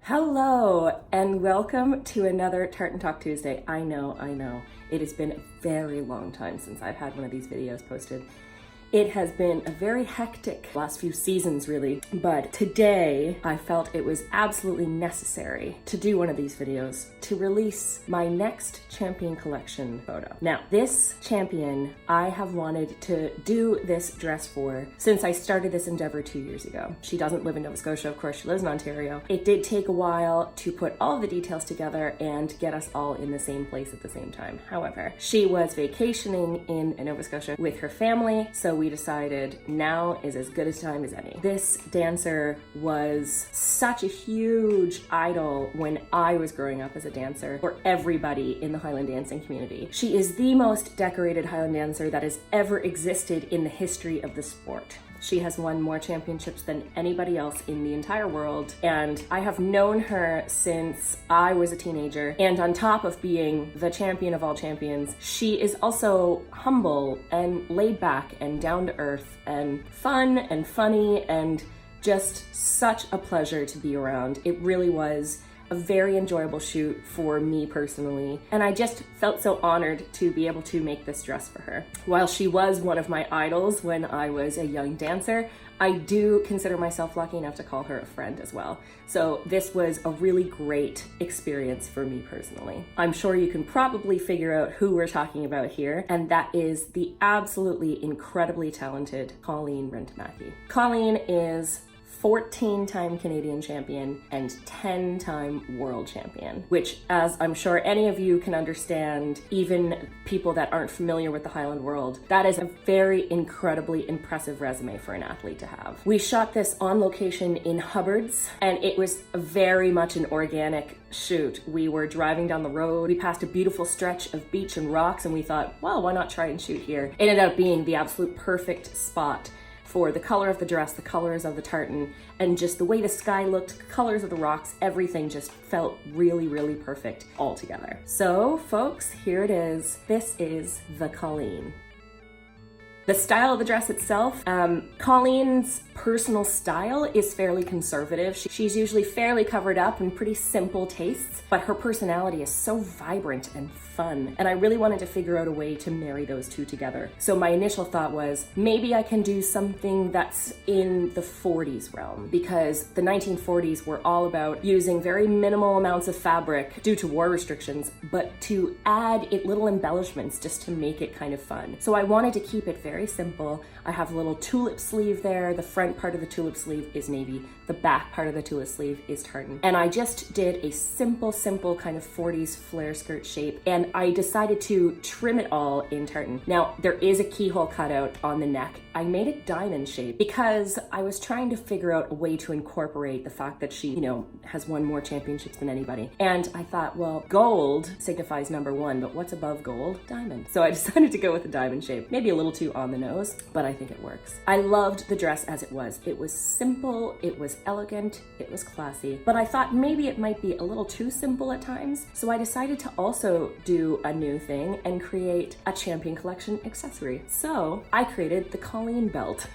Hello and welcome to another Tartan Talk Tuesday. I know. It has been a very long time since I've had one of these videos posted. It has been a very hectic last few seasons, really, but today I felt it was absolutely necessary to do one of these videos to release my next champion collection photo. Now, this champion I have wanted to do this dress for since I started this endeavor 2 years ago. She doesn't live in Nova Scotia, of course, she lives in Ontario. It did take a while to put all of the details together and get us all in the same place at the same time. However, she was vacationing in Nova Scotia with her family, so we decided now is as good a time as any. This dancer was such a huge idol when I was growing up as a dancer for everybody in the Highland dancing community. She is the most decorated Highland dancer that has ever existed in the history of the sport. She has won more championships than anybody else in the entire world, and I have known her since I was a teenager. And on top of being the champion of all champions, she is also humble and laid back and down to earth and fun and funny and just such a pleasure to be around. It really was a very enjoyable shoot for me personally, and I just felt so honored to be able to make this dress for her. While she was one of my idols when I was a young dancer, I do consider myself lucky enough to call her a friend as well. So this was a really great experience for me personally. I'm sure you can probably figure out who we're talking about here, and that is the absolutely incredibly talented Colleen Rintamaki. Colleen is 14-time Canadian champion and 10-time world champion, which, as I'm sure any of you can understand, even people that aren't familiar with the Highland world, that is a very incredibly impressive resume for an athlete to have. We shot this on location in Hubbard's, and it was very much an organic shoot. We were driving down the road, we passed a beautiful stretch of beach and rocks, and we thought, well, why not try and shoot here? It ended up being the absolute perfect spot for the color of the dress, the colors of the tartan, and just the way the sky looked, the colors of the rocks, everything just felt really, really perfect all together. So folks, here it is. This is the Colleen. The style of the dress itself, Colleen's personal style is fairly conservative. She's usually fairly covered up and pretty simple tastes, but her personality is so vibrant and fun, and I really wanted to figure out a way to marry those two together. So my initial thought was, maybe I can do something that's in the 40s realm, because the 1940s were all about using very minimal amounts of fabric due to war restrictions, but to add little embellishments just to make it kind of fun. So I wanted to keep it very simple. I have a little tulip sleeve there. The front part of the tulip sleeve is navy. The back part of the tulip sleeve is tartan. And I just did a simple kind of 40s flare skirt shape, and I decided to trim it all in tartan. Now, there is a keyhole cutout on the neck. I made it diamond shape because I was trying to figure out a way to incorporate the fact that she, has won more championships than anybody. And I thought, well, gold signifies number one, but what's above gold? Diamond. So I decided to go with a diamond shape. Maybe a little too on the nose, but I think it works. I loved the dress as it was. It was simple, it was elegant, it was classy, but I thought maybe it might be a little too simple at times. So I decided to also do a new thing and create a champion collection accessory. So I created the Colleen belt.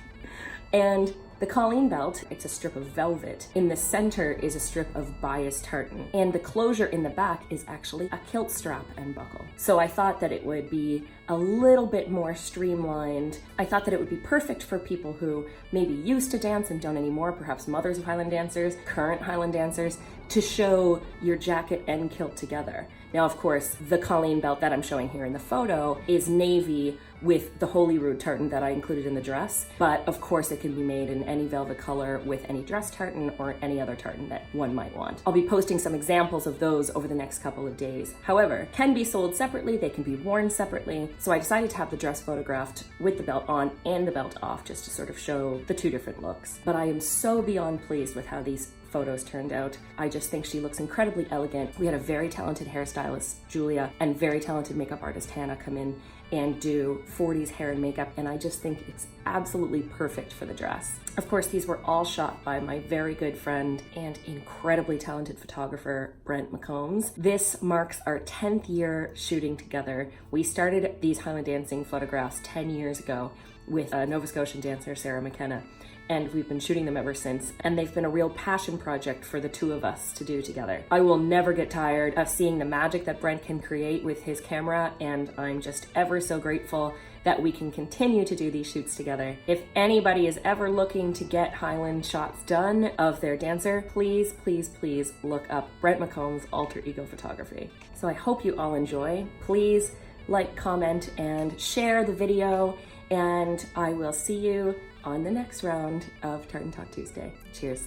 And the Colleen belt, it's a strip of velvet. In the center is a strip of bias tartan. And the closure in the back is actually a kilt strap and buckle. So I thought that it would be a little bit more streamlined. I thought that it would be perfect for people who maybe used to dance and don't anymore, perhaps mothers of Highland dancers, current Highland dancers, to show your jacket and kilt together. Now, of course, the Colleen belt that I'm showing here in the photo is navy with the Holyrood tartan that I included in the dress, but of course it can be made in any velvet color with any dress tartan or any other tartan that one might want. I'll be posting some examples of those over the next couple of days. However, can be sold separately, they can be worn separately, so I decided to have the dress photographed with the belt on and the belt off just to sort of show the two different looks. But I am so beyond pleased with how these photos turned out. I just think she looks incredibly elegant. We had a very talented hairstylist, Julia, and very talented makeup artist, Hannah, come in and do 40s hair and makeup, and I just think it's absolutely perfect for the dress. Of course, these were all shot by my very good friend and incredibly talented photographer, Brent McCombs. This marks our 10th year shooting together. We started these Highland dancing photographs 10 years ago with a Nova Scotian dancer, Sarah McKenna, and we've been shooting them ever since, and they've been a real passion project for the two of us to do together. I will never get tired of seeing the magic that Brent can create with his camera, and I'm just ever so grateful that we can continue to do these shoots together. If anybody is ever looking to get Highland shots done of their dancer, please, please, please look up Brent McComb's Alter Ego Photography. So I hope you all enjoy. Please like, comment, and share the video, and I will see you on the next round of Tartan Talk Tuesday. Cheers.